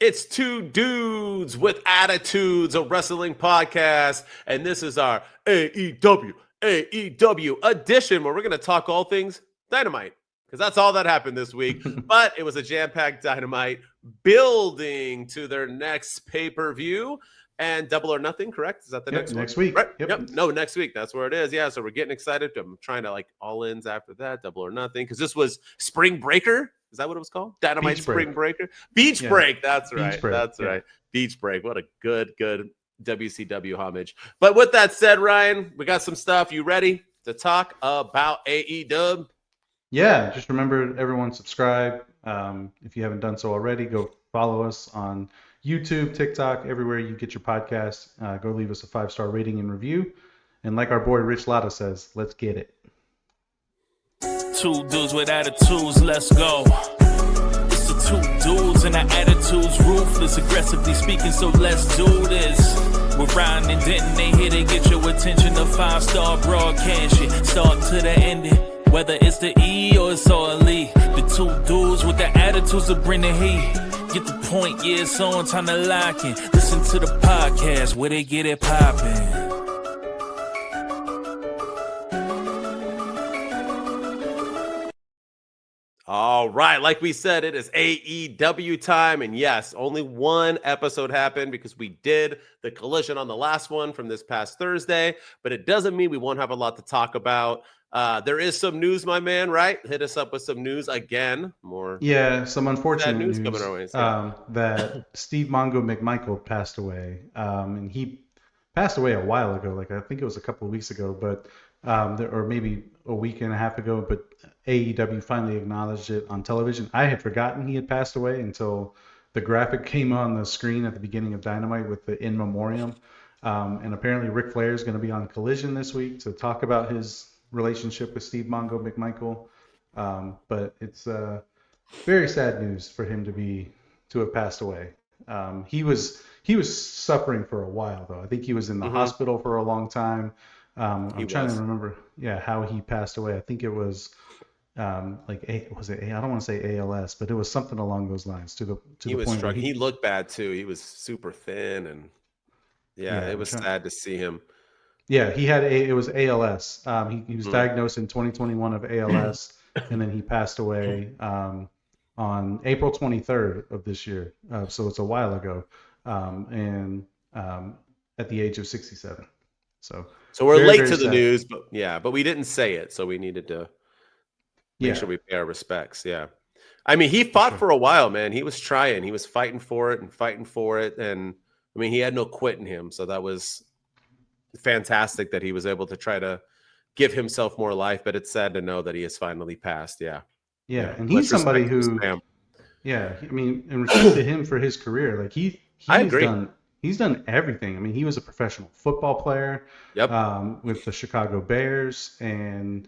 It's two dudes with attitudes, a wrestling podcast, and this is our AEW edition where we're going to talk all things Dynamite, because that's all that happened this week. But it was a jam-packed Dynamite building to their next pay-per-view. And Double or Nothing, correct? Is that the next one? Next week. Right. Yep. No, next week. That's where it is. Yeah. So we're getting excited. I'm trying to like all-ins after that, Double or Nothing, because this was Spring Breaker. Is that what it was called? Dynamite Spring Breaker? Beach Break. That's right. That's right. Beach Break. What a good WCW homage. But with that said, Ryan, we got some stuff. You ready to talk about AEW? Yeah. Just remember, everyone subscribe. If you haven't done so already, go follow us on YouTube, TikTok, everywhere you get your podcasts. Go leave us a 5-star rating and review. And like our boy Rich Latta says, let's get it. Two dudes with attitudes, let's go. It's the two dudes and our attitudes ruthless, aggressively speaking, so let's do this. We're Ryan and Denton, they here to get your attention. A 5-star broadcast shit, start to the ending. Whether it's the E or it's all Lee. The two dudes with the attitudes that bring the heat. Get the point, yeah, it's on, time to lock in. Listen to the podcast where they get it poppin'. All right, like we said, it is AEW time. And yes, only one episode happened because we did the collision on the last one from this past Thursday. But it doesn't mean we won't have a lot to talk about. There is some news, my man, right? Hit us up with some news again. Some unfortunate news coming our way. Yeah. That Steve Mongo McMichael passed away. And he passed away a while ago. Like I think it was a couple of weeks ago, but or maybe a week and a half ago. But AEW finally acknowledged it on television. I had forgotten he had passed away until the graphic came on the screen at the beginning of Dynamite with the in memoriam. And apparently Ric Flair is going to be on Collision this week to talk about his relationship with Steve Mongo McMichael. But it's very sad news for him to have passed away. He was suffering for a while though. I think he was in the hospital for a long time. I'm trying to remember how he passed away. I think it was I don't want to say ALS, but it was something along those lines to the point where he looked bad too. He was super thin and it was sad to see him. Yeah, it was ALS. He was diagnosed in 2021 of ALS, and then he passed away on April 23rd of this year. So it's a while ago, and at the age of 67. So we're very, late very to the news, but we didn't say it, so we needed to make sure we pay our respects. Yeah, I mean, he fought for a while, man. He was trying, he was fighting for it, and I mean, he had no quit in him, so that was fantastic that he was able to try to give himself more life. But it's sad to know that he has finally passed. Yeah, and he's somebody who, I mean, in respect to him for his career, like I agree. He's done everything. I mean, he was a professional football player with the Chicago Bears, and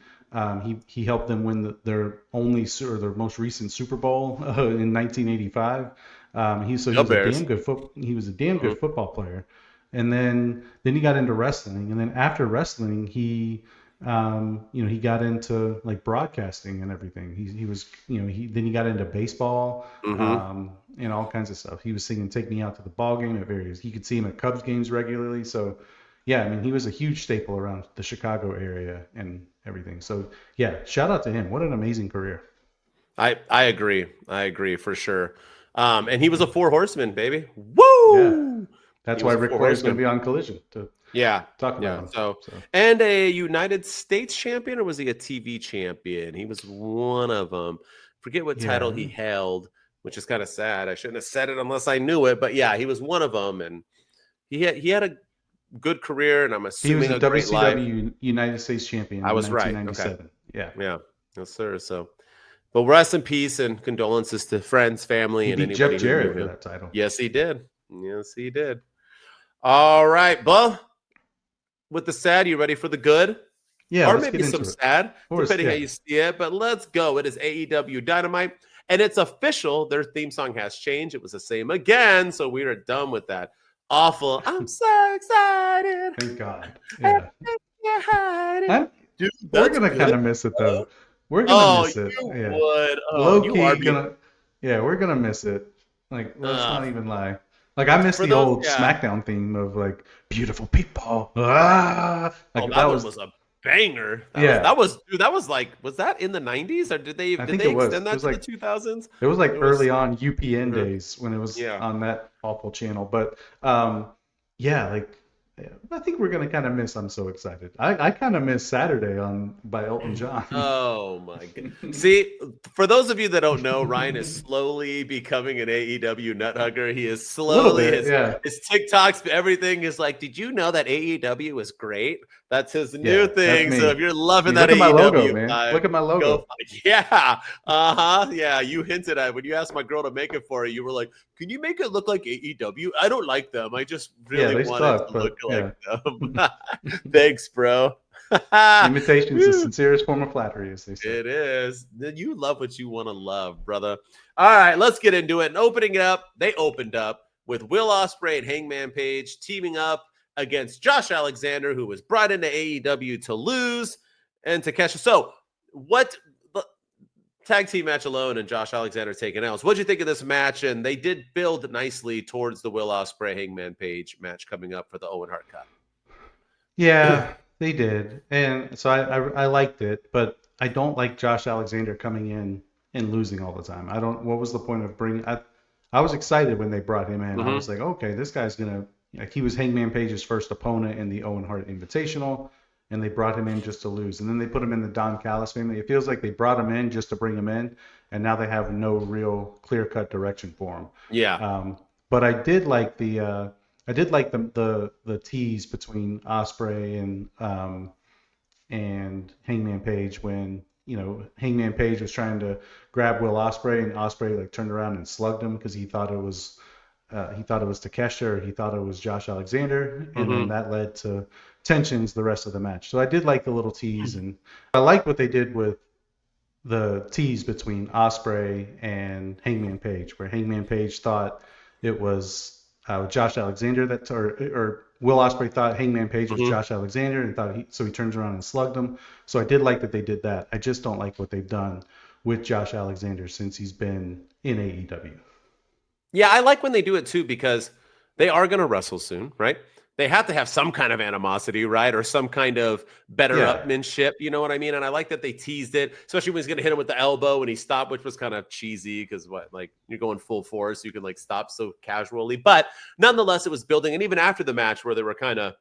he helped them win their most recent Super Bowl in 1985. He was a damn good football player. And then he got into wrestling, and then after wrestling, he got into like broadcasting and everything. Then he got into baseball, and all kinds of stuff. He was singing "Take Me Out to the Ball Game" at various. You could see him at Cubs games regularly. So, I mean, he was a huge staple around the Chicago area and everything. So, shout out to him. What an amazing career. I agree for sure. And he was a 4 horseman, baby. Woo! Yeah. That's why Ric Flair is going to be on Collision to talk about him. So. And a United States champion, or was he a TV champion? He was one of them. Forget what title he held, which is kind of sad. I shouldn't have said it unless I knew it. But he was one of them, and he had a good career, and I'm assuming he was a great WCW life. United States champion. I was right. Okay. Yeah, yes, sir. So. But rest in peace and condolences to friends, family, and anybody Jeff Jarrett for that title. Yes, he did. All right, well, with the sad, you ready for the good? Yeah, or maybe some sad, depending how you see it. But let's go. It is AEW Dynamite, and it's official. Their theme song has changed. It was the same again, so we are done with that. Awful. I'm so excited. Thank God. Yeah. Dude, we're gonna kind of miss it though. We're gonna miss it. You would. Low key, we're gonna miss it. Like, let's not even lie. Like, I miss the old SmackDown theme of like beautiful people. Ah, like that was a banger. That was that in the 90s or did they extend that to the 2000s? It was like early on UPN days when it was on that awful channel. But I think we're gonna kind of miss. I'm so excited. I kind of miss Saturday by Elton John. Oh my god! See, for those of you that don't know, Ryan is slowly becoming an AEW nut hugger. He is slowly his TikToks, everything is like. Did you know that AEW is great? That's his new thing. So if you're loving that look AEW, at my logo, man. Look at my logo. Yeah. You hinted at when you asked my girl to make it for you. You were like, "Can you make it look like AEW? I don't like them. I just really want it to look like them." Thanks, bro. Imitation is the sincerest form of flattery, as they say. It is. You love what you want to love, brother. All right, let's get into it. And opening it up, they opened up with Will Ospreay and Hangman Page teaming up against Josh Alexander, who was brought into AEW to lose, and Takeshita. So, what tag team match alone and Josh Alexander taking L's. What did you think of this match? And they did build nicely towards the Will Ospreay Hangman Page match coming up for the Owen Hart Cup. Yeah, they did, and so I liked it, but I don't like Josh Alexander coming in and losing all the time. What was the point of bringing? I was excited when they brought him in. I was like, okay, this guy's gonna. Like, he was Hangman Page's first opponent in the Owen Hart Invitational, and they brought him in just to lose. And then they put him in the Don Callis family. It feels like they brought him in just to bring him in, and now they have no real clear-cut direction for him. Yeah. But I did like the tease between Ospreay and Hangman Page when Hangman Page was trying to grab Will Ospreay, and Ospreay like turned around and slugged him because he thought it was Takeshita, or he thought it was Josh Alexander, and then that led to tensions the rest of the match. So I did like the little tease, and I liked what they did with the tease between Ospreay and Hangman Page, where Hangman Page thought it was Josh Alexander or Will Ospreay thought Hangman Page was Josh Alexander, and so he turns around and slugged him. So I did like that they did that. I just don't like what they've done with Josh Alexander since he's been in AEW. Yeah, I like when they do it too, because they are going to wrestle soon, right? They have to have some kind of animosity, right? Or some kind of better upmanship, you know what I mean? And I like that they teased it, especially when he's going to hit him with the elbow and he stopped, which was kind of cheesy because you're going full force, you can like stop so casually. But nonetheless, it was building. And even after the match where they were kind of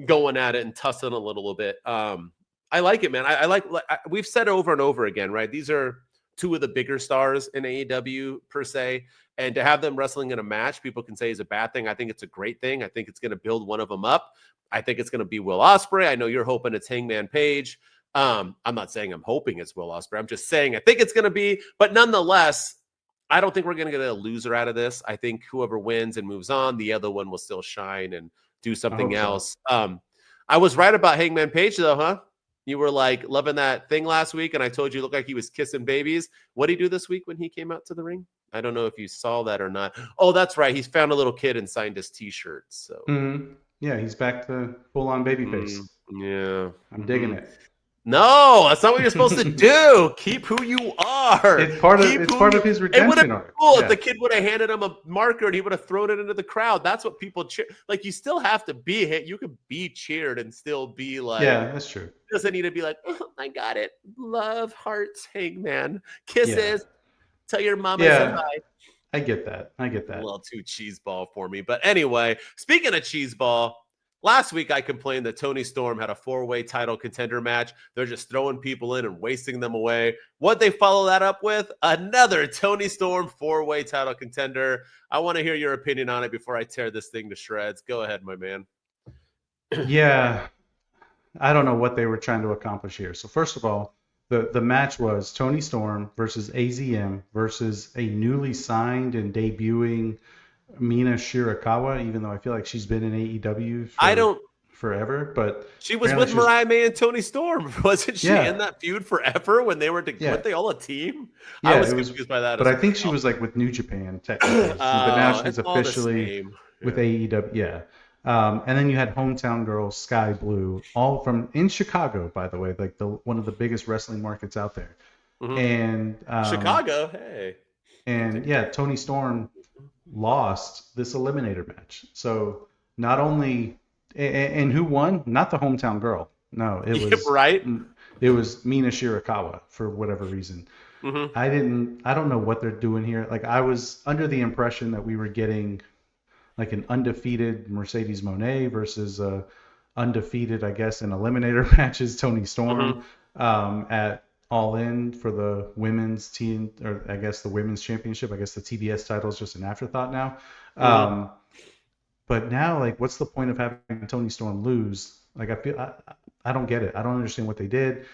going at it and tussling a little bit, I like it, man. I like we've said over and over again, right? These are two of the bigger stars in AEW per se. And to have them wrestling in a match, people can say is a bad thing. I think it's a great thing. I think it's going to build one of them up. I think it's going to be Will Ospreay. I know you're hoping it's Hangman Page. I'm not saying I'm hoping it's Will Ospreay. I'm just saying I think it's going to be. But nonetheless, I don't think we're going to get a loser out of this. I think whoever wins and moves on, the other one will still shine and do something else. So. I was right about Hangman Page, though, huh? You were like loving that thing last week, and I told you it looked like he was kissing babies. What did he do this week when he came out to the ring? I don't know if you saw that or not. Oh, that's right. He's found a little kid and signed his T-shirt. So yeah, he's back to full-on babyface. Yeah, I'm digging it. No, that's not what you're supposed to do. Keep who you are. It's part of his redemption arc. Cool if the kid would have handed him a marker and he would have thrown it into the crowd. That's what people cheer. Like, you still have to be hit. You can be cheered and still be like. Yeah, that's true. It doesn't need to be like, oh, I got it. Love, hearts, Hangman, kisses. Tell your mama hi. I get that. A little too cheeseball for me. But anyway, speaking of cheeseball, last week I complained that Toni Storm had a 4-way title contender match. They're just throwing people in and wasting them away. What they follow that up with? Another Toni Storm 4-way title contender. I want to hear your opinion on it before I tear this thing to shreds. Go ahead, my man. Yeah. I don't know what they were trying to accomplish here. So first of all, the match was Toni Storm versus AZM versus a newly signed and debuting Mira Shirakawa, even though I feel like she's been in AEW forever. But she was with Mariah May and Toni Storm. Wasn't she in that feud forever when they were weren't they all a team? Yeah, I was confused by that. But I think she was like with New Japan technically. But now she's officially with AEW. Yeah. And then you had Hometown Girl, Sky Blue, all from in Chicago, by the way, like one of the biggest wrestling markets out there. And Chicago, hey. And Toni Storm lost this eliminator match. So not only and who won? Not the hometown girl. No, it was right. It was Mina Shirakawa for whatever reason. Mm-hmm. I don't know what they're doing here. Like I was under the impression that we were getting like an undefeated Mercedes Moné versus a undefeated, I guess, in eliminator matches, Toni Storm at All In for the women's team, or I guess the women's championship. I guess the TBS title is just an afterthought now. But now, like, what's the point of having Toni Storm lose? Like, I don't get it. I don't understand what they did.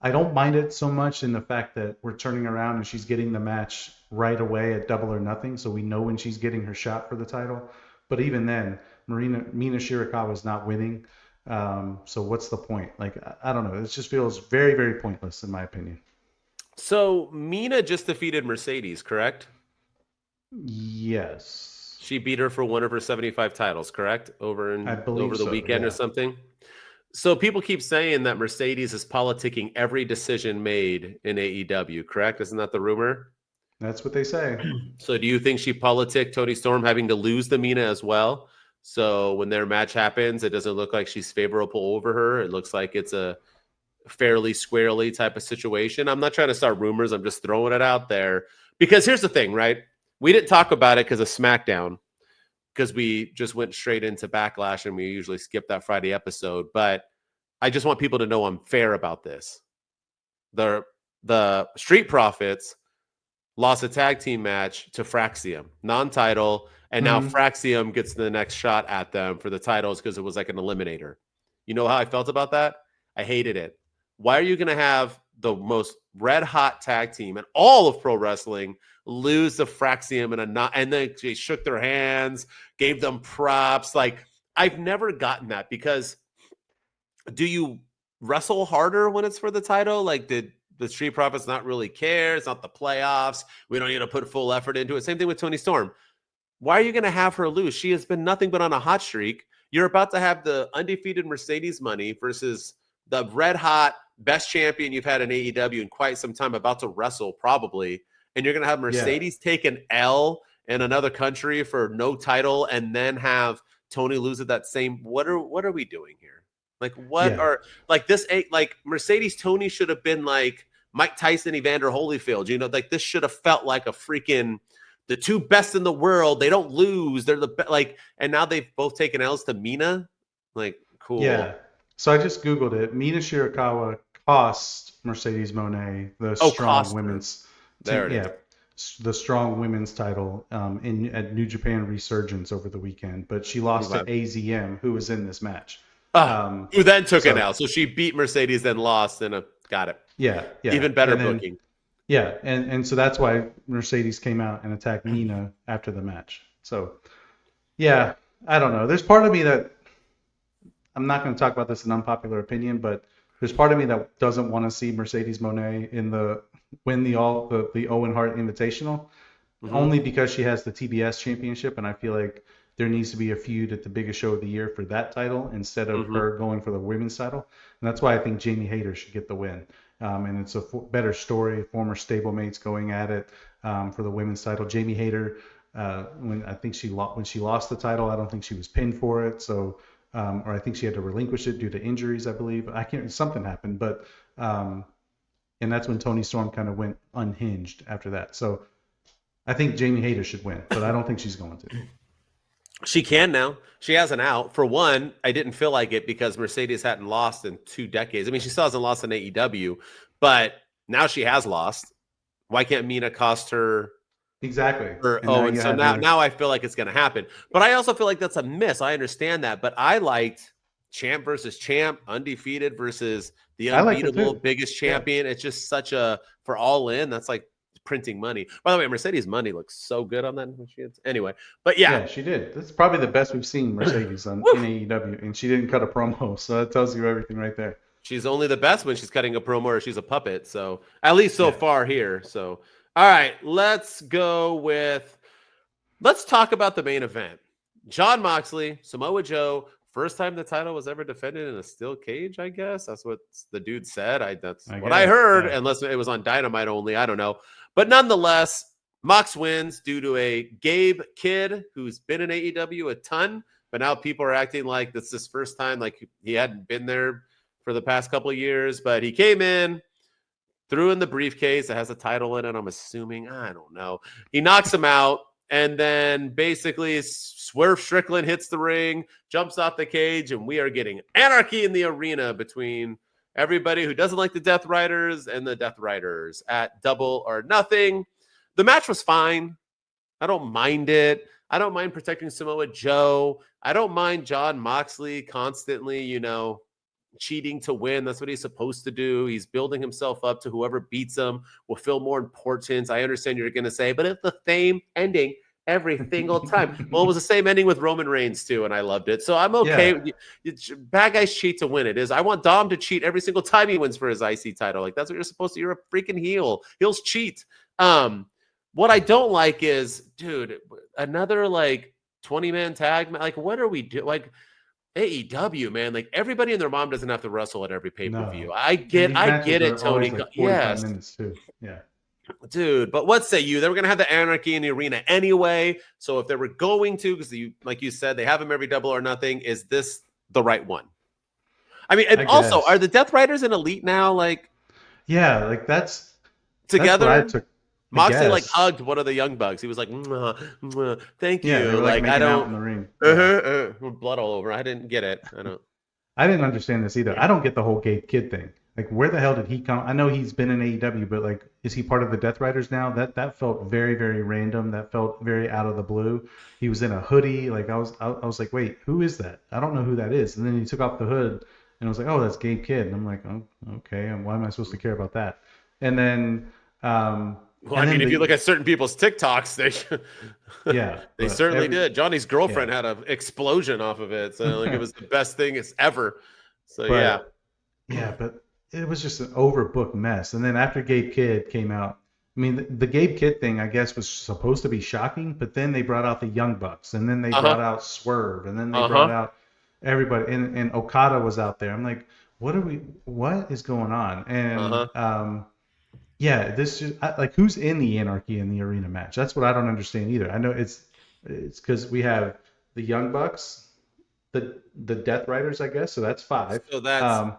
I don't mind it so much in the fact that we're turning around and she's getting the match right away at Double or Nothing, so we know when she's getting her shot for the title. But even then, Mina Shirakawa is not winning. So what's the point? Like, I don't know. It just feels very, very pointless in my opinion. So Mina just defeated Mercedes, correct? Yes. She beat her for one of her 75 titles, correct? Over the weekend or something. So people keep saying that Mercedes is politicking every decision made in AEW, correct? Isn't that the rumor? That's what they say. So do you think she politicked Toni Storm having to lose the Mina as well? So when their match happens, it doesn't look like she's favorable over her. It looks like it's a fairly squarely type of situation. I'm not trying to start rumors. I'm just throwing it out there. Because here's the thing, right? We didn't talk about it because of SmackDown, because we just went straight into Backlash and we usually skip that Friday episode. But I just want people to know I'm fair about this. The Street Profits lost a tag team match to Fraxium, non-title, and now Fraxium gets the next shot at them for the titles because it was like an eliminator. You know how I felt about that? I hated it. Why are you going to have the most red-hot tag team in all of pro wrestling lose to Fraxium and then they shook their hands, gave them props? Like, I've never gotten that, because do you wrestle harder when it's for the title? Like, did the Street Profits not really care? It's not the playoffs. We don't need to put full effort into it. Same thing with Toni Storm. Why are you going to have her lose? She has been nothing but on a hot streak. You're about to have the undefeated Mercedes money versus the red-hot best champion you've had in AEW in quite some time, about to wrestle probably. And you're going to have Mercedes take an L in another country for no title and then have Toni lose at that same. What are we doing here? Like, what are, like, this ain't like Mercedes Toni should have been like Mike Tyson, Evander Holyfield. You know, like, this should have felt like a freaking the two best in the world. They don't lose. They're the like, and now they've both taken L's to Mina. Like, cool. Yeah. So I just Googled it. Mina Shirakawa cost Mercedes Moné the strong women's. There it is. The strong women's title at New Japan Resurgence over the weekend, but she lost to AZM, who was in this match. Who then took an L. So she beat Mercedes, then lost, and got it. Yeah. Even better booking. Yeah, and so that's why Mercedes came out and attacked Mina after the match. So, yeah, I don't know. There's part of me that, I'm not going to talk about this in unpopular opinion, but there's part of me that doesn't want to see Mercedes Moné win the Owen Hart Invitational, only because she has the TBS championship, and I feel like there needs to be a feud at the biggest show of the year for that title instead of her going for the women's title. And that's why I think Jamie Hayter should get the win. And it's a better story, former stablemates going at it for the women's title. Jamie Hayter, when she lost the title, I don't think she was pinned for it. So, or I think she had to relinquish it due to injuries, I believe. Something happened, but and that's when Toni Storm kind of went unhinged after that. So I think Jamie Hayter should win, but I don't think she's going to. She can now. She has an out. For one, I didn't feel like it because Mercedes hadn't lost in 2 decades. I mean, she still hasn't lost in AEW, but now she has lost. Why can't Mina cost her? Exactly. And so now I feel like it's going to happen. But I also feel like that's a miss. I understand that. But I liked champ versus champ, undefeated versus the unbeatable biggest champion. Yeah. It's just such for All In, that's like printing money. By the way, Mercedes money looks so good on that. Anyway, but yeah, she did. That's probably the best we've seen Mercedes in AEW, and she didn't cut a promo, so that tells you everything right there. She's only the best when she's cutting a promo or she's a puppet. So at least so far here. So all right, let's talk about the main event. Jon Moxley, Samoa Joe. First time the title was ever defended in a steel cage, I guess. That's what the dude said. That's what I heard, unless it was on Dynamite only. I don't know. But nonetheless, Mox wins due to a Gabe Kidd who's been in AEW a ton, but now people are acting like this is his first time, like he hadn't been there for the past couple of years. But he came in, threw in the briefcase that has a title in it, I'm assuming. I don't know. He knocks him out, and then basically Swerve Strickland hits the ring, jumps off the cage, and we are getting anarchy in the arena between everybody who doesn't like the Death Riders and the Death Riders at Double or Nothing. The match was fine. I don't mind it. I don't mind protecting Samoa Joe. I don't mind Jon Moxley constantly, cheating to win. That's what he's supposed to do. He's building himself up to whoever beats him will feel more important. I understand you're going to say, but it's the same ending every single time. Well, it was the same ending with Roman Reigns too, and I loved it. So I'm okay. Yeah. Bad guys cheat to win. It is. I want Dom to cheat every single time he wins for his IC title. Like, that's what you're supposed to. You're a freaking heel. Heels cheat. What I don't like is, dude, another 20-man tag. Like, what are we doing? Like, AEW, man. Like, everybody and their mom doesn't have to wrestle at every pay-per-view. No. I get it, Tony. Yes. Minutes too. Yeah. Dude, but what say you? They were going to have the anarchy in the arena anyway. So if they were going to, because like you said, they have them every Double or Nothing, is this the right one? I mean, and also, are the Death Riders in Elite now? Yeah, that's together. That's what I took. Moxley hugged one of the Young Bucks. He was like, mwah, mwah, "Thank you." Yeah, I don't. In the ring. Blood all over. I didn't get it. I didn't understand this either. I don't get the whole Gabe Kidd thing. Like, where the hell did he come? I know he's been in AEW, but is he part of the Death Riders now? That felt very, very random. That felt very out of the blue. He was in a hoodie. I was like, wait, who is that? I don't know who that is. And then he took off the hood, and I was like, oh, that's Gabe Kidd. And I'm like, oh, okay. And why am I supposed to care about that? And then. If you look at certain people's TikToks, they certainly did. Johnny's girlfriend had an explosion off of it, so it was the best thing ever. So but it was just an overbooked mess. And then after Gabe Kidd came out, I mean, the Gabe Kidd thing, I guess, was supposed to be shocking, but then they brought out the Young Bucks, and then they brought out Swerve, and then they brought out everybody, and Okada was out there. I'm like, what is going on? And yeah, this just who's in the Anarchy in the Arena match? That's what I don't understand either. I know it's because we have the Young Bucks, the Death Riders, I guess. So that's 5. So that's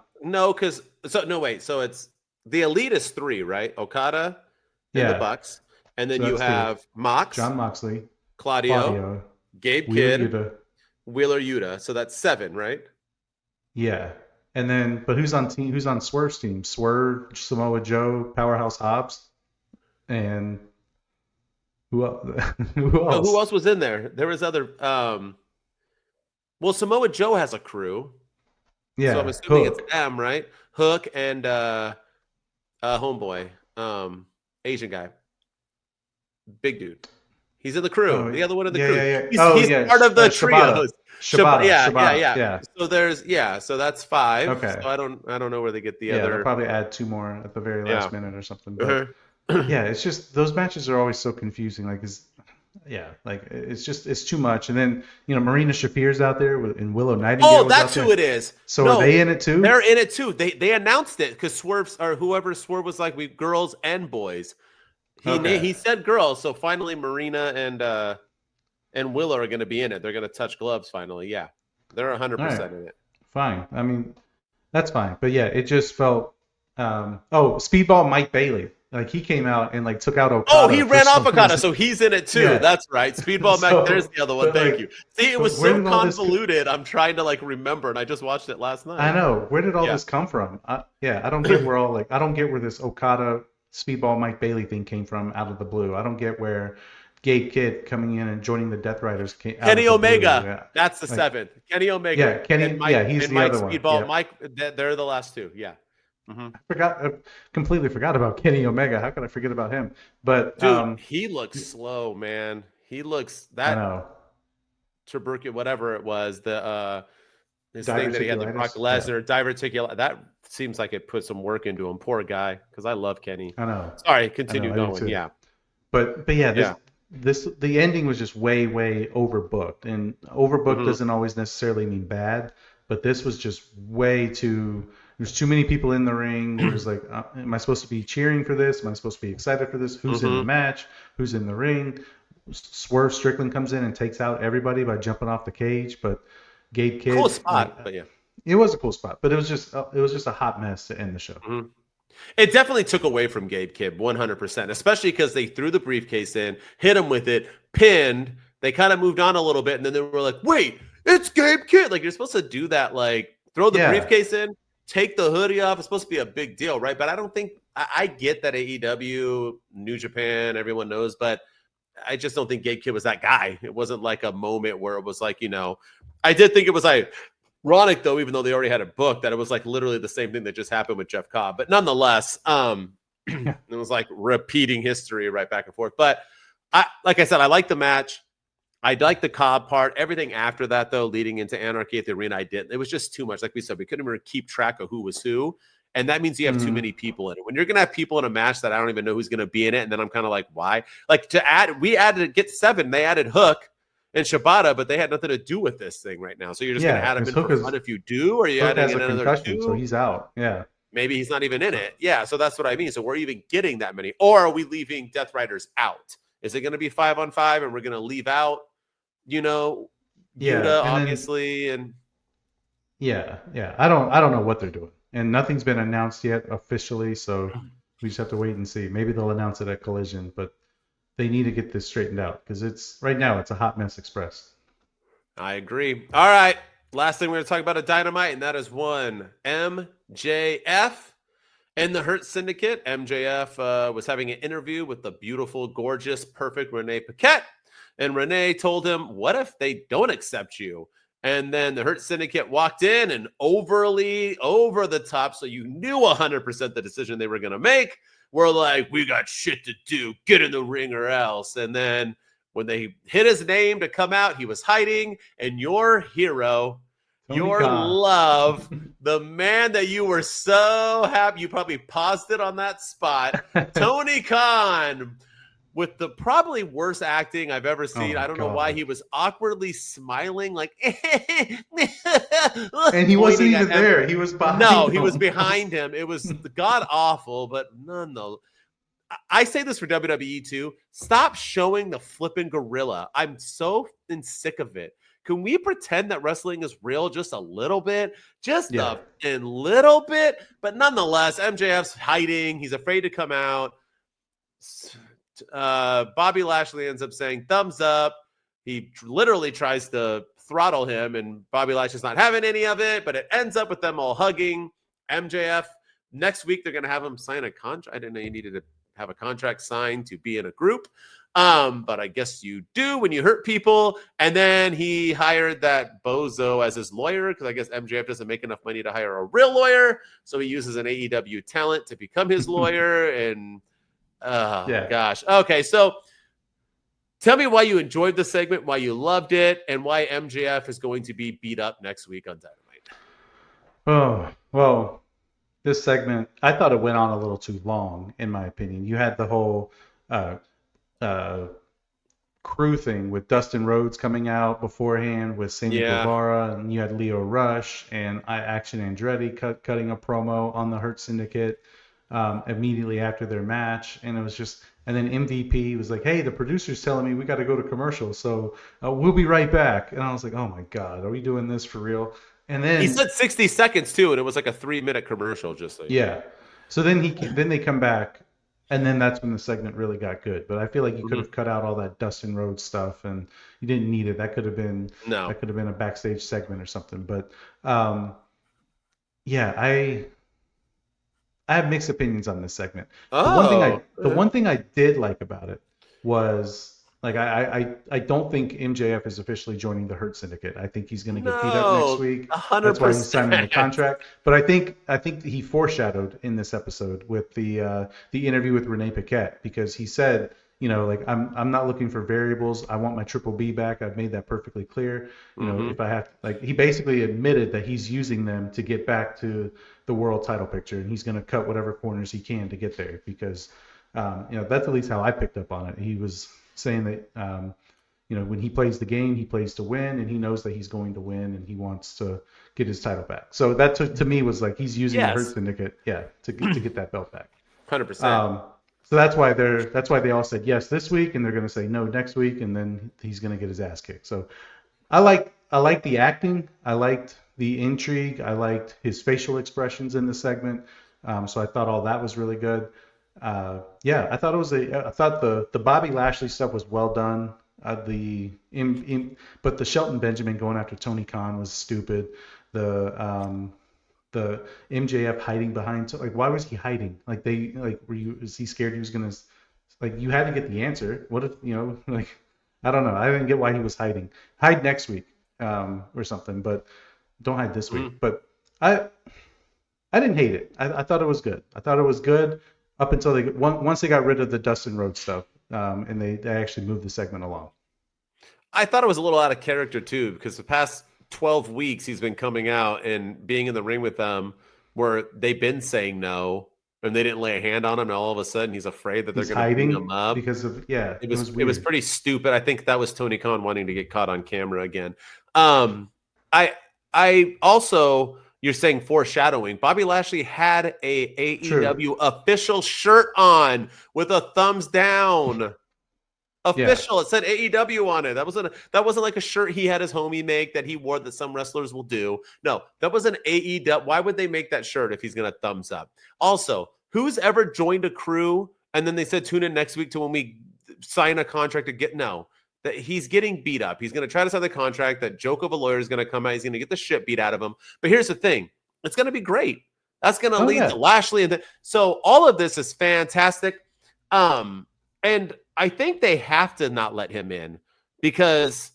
So it's the Elite is 3, right? Okada, and the Bucks, and then you have Jon Moxley, Claudio, Gabe Kidd, Wheeler Yuta. So that's 7, right? Yeah. And then, but who's on Swerve's team? Swerve, Samoa Joe, Powerhouse Hobbs, and who else? Who else was in there? There was other. Well, Samoa Joe has a crew. Yeah. So I'm assuming it's them, right? Hook and homeboy, Asian guy, big dude. He's in the crew. The other one in the crew. Yeah. He's part of the trios. Shibata. Yeah. So that's 5. Okay. So I don't know where they get the other. They'll probably add 2 more at the very last minute or something. But it's just those matches are always so confusing. It's too much. And then Marina Shafir's out there and Willow Nightingale. Oh, that's who it is. So are they in it too? They're in it too. They announced it because Swerve was like, we girls and boys. He said girls, so finally Marina and Willow are going to be in it. They're going to touch gloves finally. Yeah, they're 100% in it. Fine. I mean, that's fine. But yeah, it just felt. Speedball Mike Bailey. He came out and took out Okada. Oh, he ran off Okada, so he's in it too. Yeah. That's right. Speedball Mike. There's the other one. Thank you. See, it was so convoluted. I'm trying to remember, and I just watched it last night. I know. Where did all this come from? I don't get where I don't get where this Okada Speedball Mike Bailey thing came from out of the blue. I don't get where Gabe Kidd coming in and joining the Death Riders came out Kenny of the Omega. Blue. Yeah. That's the 7th. Kenny Omega. Yeah, Kenny. And Mike, he's and the Mike other one. Speedball. Yeah. Mike. They're the last 2. Yeah. Mm-hmm. I completely forgot about Kenny Omega. How could I forget about him? But dude, he looks slow, man. He looks that. I know. Tuberculosis, whatever it was, his thing that he had, the Brock Lesnar diverticulitis. That seems like it put some work into him. Poor guy, because I love Kenny. I know. Sorry, continue going. Yeah. But yeah, the ending was just way overbooked, and overbooked doesn't always necessarily mean bad, but this was just way too. there's too many people in the ring. There's like, am I supposed to be cheering for this? Am I supposed to be excited for this? Who's in the match? Who's in the ring? Swerve Strickland comes in and takes out everybody by jumping off the cage, but Gabe Kidd, cool spot, but yeah, it was a cool spot, but it was just a hot mess to end the show. It definitely took away from Gabe Kidd 100%, especially because they threw the briefcase in, hit him with it, pinned. They kind of moved on a little bit, and then they were like, "Wait, it's Gabe Kidd!" Like, you're supposed to do that, like throw the briefcase in, take the hoodie off. It's supposed to be a big deal, right? But I don't think I get that AEW, New Japan, everyone knows, but I just don't think Gabe Kidd was that guy. It wasn't like a moment where it was like, I did think it was ironic, though, even though they already had it booked, that it was like literally the same thing that just happened with Jeff Cobb. But nonetheless, it was like repeating history right back and forth. But like I said, I like the match. I like the Cobb part. Everything after that, though, leading into Anarchy at the arena, I didn't. It was just too much. Like we said, we couldn't even keep track of who was who. And that means you have too many people in it. When you're going to have people in a match that I don't even know who's going to be in it, and then I'm kind of like, why? Like we added get 7. They added Hook and Shibata, but they had nothing to do with this thing right now. So you're just going to add him in for fun if you do, or you adding in another 2? So he's out. Yeah. Maybe he's not even in it. Yeah, so that's what I mean. So we're even getting that many. Or are we leaving Death Riders out? Is it going to be 5-on-5 and we're going to leave out, Yuta, obviously, and yeah. I don't know what they're doing. And nothing's been announced yet officially, so we just have to wait and see. Maybe they'll announce it at Collision, but they need to get this straightened out because right now it's a hot mess express. I agree. All right. Last thing we're going to talk about at Dynamite, and that is one MJF and the Hurt Syndicate. MJF was having an interview with the beautiful, gorgeous, perfect Renee Paquette. And Renee told him, what if they don't accept you? And then the Hurt Syndicate walked in and overly over the top, so you knew 100% the decision they were going to make. We're like, we got shit to do. Get in the ring or else. And then when they hit his name to come out, he was hiding. And your hero, your love, the man that you were so happy, you probably paused it on that spot, Tony Khan, with the probably worst acting I've ever seen. I don't know why he was awkwardly smiling, like, and he wasn't even there. He was behind. No, he was behind him. It was god awful, but no. I say this for WWE too. Stop showing the flipping gorilla. I'm so sick of it. Can we pretend that wrestling is real just a little bit? Just a little bit. But nonetheless, MJF's hiding. He's afraid to come out. Bobby Lashley ends up saying thumbs up. He literally tries to throttle him, and Bobby Lashley's not having any of it, but it ends up with them all hugging. MJF, next week they're going to have him sign a contract. I didn't know you needed to have a contract signed to be in a group, but I guess you do when you hurt people. And then he hired that bozo as his lawyer because I guess MJF doesn't make enough money to hire a real lawyer, so he uses an AEW talent to become his lawyer. And gosh. Okay, so tell me why you enjoyed the segment, why you loved it, and why MJF is going to be beat up next week on Dynamite. Oh, well, this segment, I thought it went on a little too long, in my opinion. You had the whole crew thing with Dustin Rhodes coming out beforehand with Sammy Guevara, and you had Leo Rush and Action Andretti cutting a promo on the Hurt Syndicate immediately after their match, and it was just, and then MVP was like, hey, the producer's telling me we got to go to commercial, so we'll be right back. And I was like, oh my god, are we doing this for real? And then he said 60 seconds too, and it was like a 3-minute commercial, just like so then they come back, and then that's when the segment really got good. But I feel like you could have cut out all that Dustin Rhodes stuff, and you didn't need it. That could have been a backstage segment or something. But I have mixed opinions on this segment. The one thing I did like about it was, like, I don't think MJF is officially joining the Hurt Syndicate. I think he's going to get beat up next week. 100%. That's why he's signing the contract. But I think he foreshadowed in this episode with the interview with Renee Paquette, because he said, like, I'm not looking for variables. I want my Triple B back. I've made that perfectly clear. You know, if I have, like, he basically admitted that he's using them to get back to the world title picture, and he's going to cut whatever corners he can to get there, because that's at least how I picked up on it. He was saying that when he plays the game, he plays to win, and he knows that he's going to win, and he wants to get his title back. So that to me was like he's using the Hurt Syndicate, to get that belt back. 100%. So that's why they all said yes this week, and they're going to say no next week, and then he's going to get his ass kicked. So I like the acting, I liked the intrigue, I liked his facial expressions in the segment. So I thought all that was really good. I thought the Bobby Lashley stuff was well done. But the Shelton Benjamin going after Tony Khan was stupid. The MJF hiding behind, like, why was he hiding? Like, is he scared he was gonna, like, you had to get the answer. What if, like, I don't know. I didn't get why he was hiding. Hide next week, or something, but don't hide this week. But I didn't hate it. I thought it was good. I thought it was good up until once they got rid of the Dustin Rhodes stuff, and they actually moved the segment along. I thought it was a little out of character too, because the past 12 weeks he's been coming out and being in the ring with them where they've been saying no and they didn't lay a hand on him, and all of a sudden he's afraid that they're going to beat him up because of it was pretty stupid. I think that was Tony Khan wanting to get caught on camera again. I also, you're saying foreshadowing, Bobby Lashley had a AEW official shirt on with a thumbs down. Official. It said AEW on it. That wasn't like a shirt he had his homie make that he wore that some wrestlers will do. No, that was an AEW. Why would they make that shirt if he's going to thumbs up? Also, who's ever joined a crew and then they said tune in next week to when we sign a contract to get that he's getting beat up. He's going to try to sign the contract. That joke of a lawyer is going to come out. He's going to get the shit beat out of him. But here's the thing. It's going to be great. That's going to lead to Lashley. So all of this is fantastic. And I think they have to not let him in because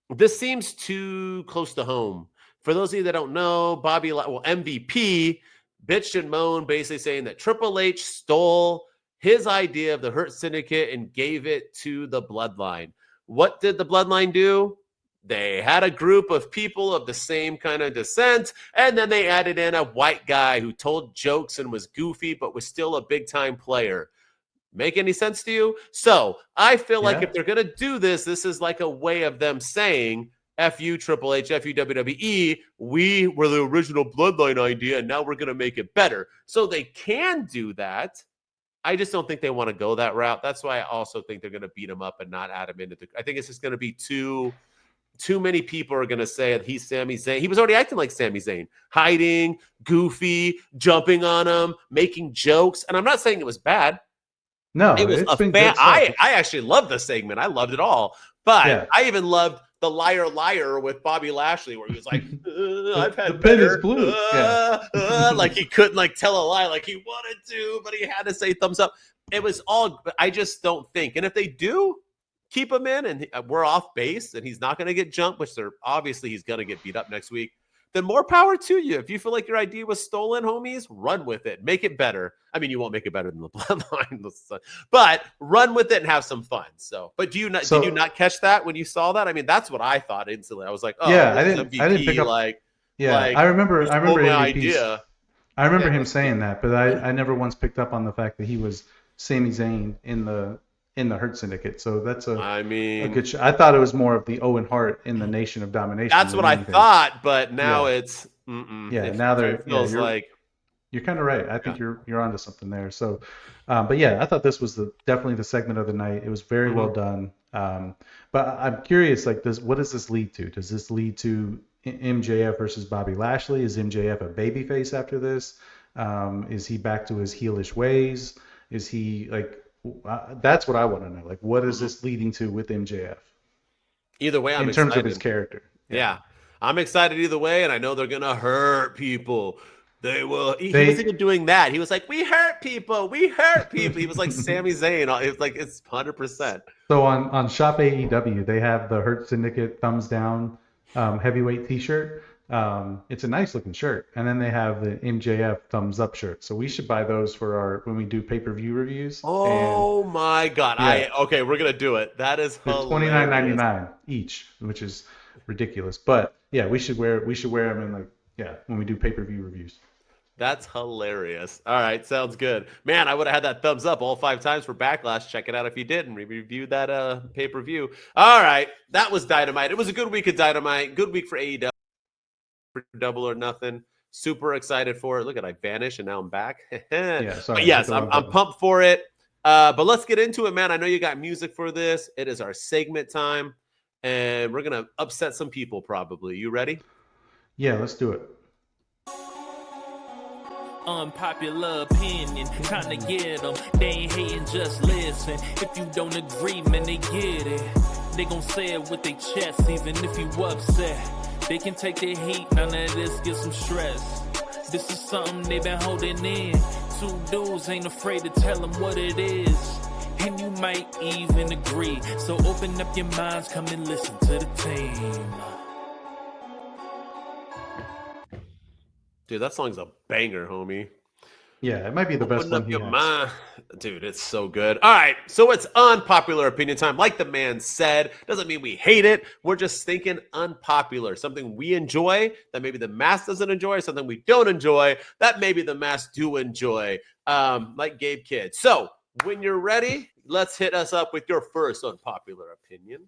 this seems too close to home. For those of you that don't know, MVP bitched and moaned, basically saying that Triple H stole his idea of the Hurt Syndicate and gave it to the Bloodline. What did the Bloodline do? They had a group of people of the same kind of descent, and then they added in a white guy who told jokes and was goofy, but was still a big-time player. Make any sense to you? So I feel like if they're going to do this, this is like a way of them saying, F you, Triple H, F you, WWE, we were the original Bloodline idea, and now we're going to make it better. So they can do that. I just don't think they want to go that route. That's why I also think they're going to beat him up and not add him into I think it's just going to be too many people are going to say that he's Sami Zayn. He was already acting like Sami Zayn, hiding, goofy, jumping on him, making jokes. And I'm not saying it was bad. No, it was a fan. I actually loved the segment. I loved it all. But I even loved the liar with Bobby Lashley, where he was like, "I've had the pen is blue." Like he couldn't tell a lie, like he wanted to, but he had to say thumbs up. It was all. I just don't think. And if they do keep him in, and we're off base, and he's not going to get jumped, which he's going to get beat up next week. Then more power to you. If you feel like your idea was stolen, homies, run with it. Make it better. I mean, you won't make it better than the Bloodline, but run with it and have some fun. So, but did you not catch that when you saw that? I mean, that's what I thought instantly. I was like, oh, yeah, I didn't pick up. I remember idea. I remember him saying that, but I never once picked up on the fact that he was Sami Zayn in the Hurt Syndicate. So that's a good show. I thought it was more of the Owen Hart in the Nation of Domination. That's what I thought, but now it's now they're feels like you're kind of right. I think you're onto something there. So but yeah, I thought this was definitely the segment of the night. It was very well done. But I'm curious, what does this lead to? Does this lead to MJF versus Bobby Lashley? Is MJF a babyface after this? Is he back to his heelish ways? Is he that's what I want to know. What is this leading to with MJF? Either way, I'm excited. In terms of his character. Yeah. I'm excited either way, and I know they're gonna hurt people. They will. He wasn't even doing that. He was like, "We hurt people. We hurt people." He was like Sami Zayn. It was it's 100%. So on Shop AEW, they have the Hurt Syndicate thumbs down heavyweight T-shirt. It's a nice looking shirt, and then they have the MJF thumbs up shirt. So we should buy those for when we do pay-per-view reviews. Oh my god! Okay, we're gonna do it. That is $29.99 each, which is ridiculous. But yeah, we should wear them in when we do pay-per-view reviews. That's hilarious. All right, sounds good. Man, I would have had that thumbs up all 5 times for Backlash. Check it out if you didn't. We reviewed that pay-per-view. All right, that was Dynamite. It was a good week of Dynamite. Good week for AEW. For Double or Nothing. Super excited for it. Look at I vanished and now I'm back. Yeah, sorry. But yes, I'm pumped for it. But let's get into it, man. I know you got music for this. It is our segment time, and we're gonna upset some people probably. You ready? Yeah, let's do it. Unpopular opinion, trying to get them. They ain't hating, just listen. If you don't agree, man, they get it. They gon' say it with their chest, even if you upset. They can take their heat, none of this get some stress. This is something they been holding in. 2 dudes ain't afraid to tell them what it is. And you might even agree. So open up your minds, come and listen to the team. Dude, that song's a banger, homie. Yeah, it might be the best one he has. Dude, it's so good. All right, so it's unpopular opinion time. Like the man said, doesn't mean we hate it. We're just thinking unpopular, something we enjoy that maybe the mass doesn't enjoy, something we don't enjoy that maybe the mass do enjoy, like Gabe Kidd. So when you're ready, let's hit us up with your first unpopular opinion.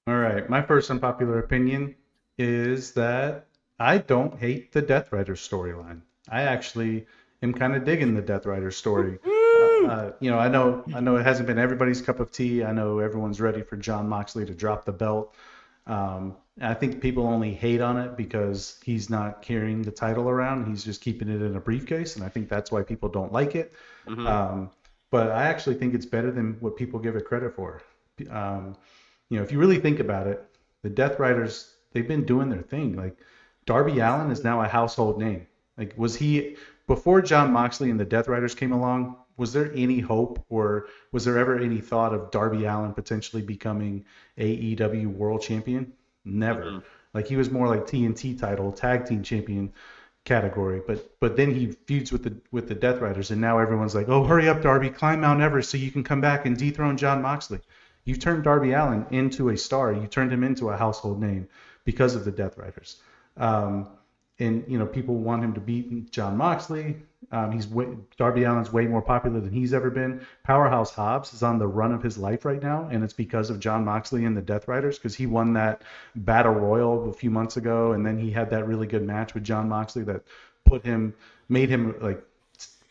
All right, my first unpopular opinion is that I don't hate the Death Rider storyline. I actually am kind of digging the Death Rider story. I know it hasn't been everybody's cup of tea. I know everyone's ready for Jon Moxley to drop the belt. I think people only hate on it because he's not carrying the title around. He's just keeping it in a briefcase, and I think that's why people don't like it. Mm-hmm. But I actually think it's better than what people give it credit for. If you really think about it, the Death Riders, they've been doing their thing. Like, Darby Allin is now a household name. Like, was he, before Jon Moxley and the Death Riders came along, was there any hope or was there ever any thought of Darby Allin potentially becoming AEW World Champion? Never. Mm-hmm. Like, he was more like TNT title, tag team champion category. But then he feuds with the Death Riders, and now everyone's like, oh, hurry up, Darby, climb Mount Everest so you can come back and dethrone Jon Moxley. You turned Darby Allin into a star. You turned him into a household name because of the Death Riders. And people want him to beat Jon Moxley. Darby Allin's way more popular than he's ever been. Powerhouse Hobbs is on the run of his life right now, and it's because of Jon Moxley and the Death Riders, because he won that Battle Royal a few months ago, and then he had that really good match with Jon Moxley that made him like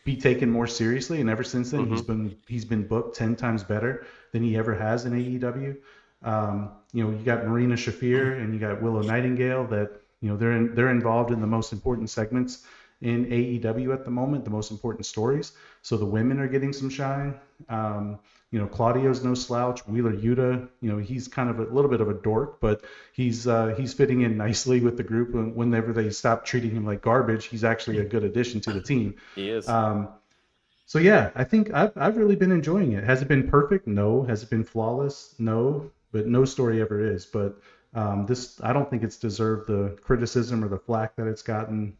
be taken more seriously. And ever since then, mm-hmm. he's been booked 10 times better than he ever has in AEW. You got Marina Shafir and you got Willow Nightingale that. They're involved in the most important segments in AEW at the moment, the most important stories. So the women are getting some shine. Claudio's no slouch. Wheeler Yuta, he's kind of a little bit of a dork, but he's fitting in nicely with the group. And whenever they stop treating him like garbage, he's actually a good addition to the team. He is. So yeah, I think I've really been enjoying it. Has it been perfect? No. Has it been flawless? No. But no story ever is. But I don't think it's deserved the criticism or the flack that it's gotten.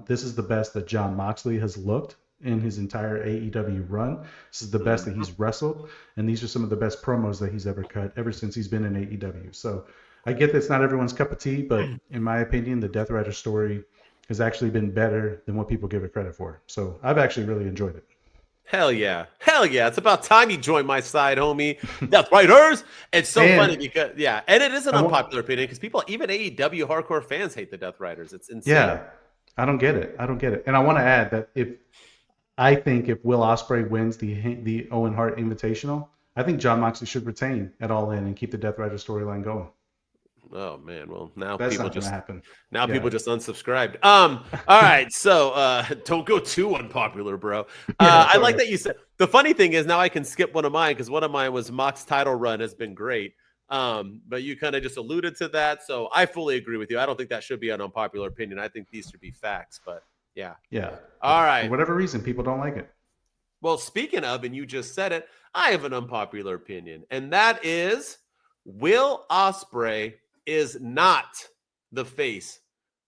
This is the best that Jon Moxley has looked in his entire AEW run. This is the best that he's wrestled, and these are some of the best promos that he's ever cut ever since he's been in AEW. So I get that's not everyone's cup of tea, but in my opinion, the Death Rider story has actually been better than what people give it credit for. So I've actually really enjoyed it. Hell yeah. It's about time you join my side, homie. Death Riders. It's so funny because, and it is an unpopular opinion because people, even AEW hardcore fans, hate the Death Riders. It's insane. Yeah, I don't get it. And I want to add that if Will Ospreay wins the Owen Hart Invitational, I think Jon Moxley should retain at All In and keep the Death Rider storyline going. Oh man, well now that's people not just happen. Now people just unsubscribed. All right, so don't go too unpopular, bro. I like that you said. The funny thing is now I can skip one of mine because one of mine was Mox title run has been great. But you kind of just alluded to that, so I fully agree with you. I don't think that should be an unpopular opinion. I think these should be facts. But yeah. All right. For whatever reason, people don't like it. Well, speaking of, and you just said it, I have an unpopular opinion, and that is Will Ospreay is not the face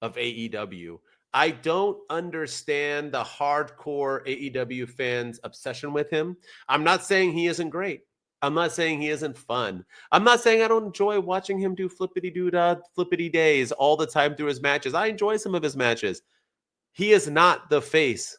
of AEW. I don't understand the hardcore AEW fans' obsession with him. I'm not saying he isn't great. I'm not saying he isn't fun. I'm not saying I don't enjoy watching him do flippity-doo-dah, flippity days all the time through his matches. I enjoy some of his matches. he is not the face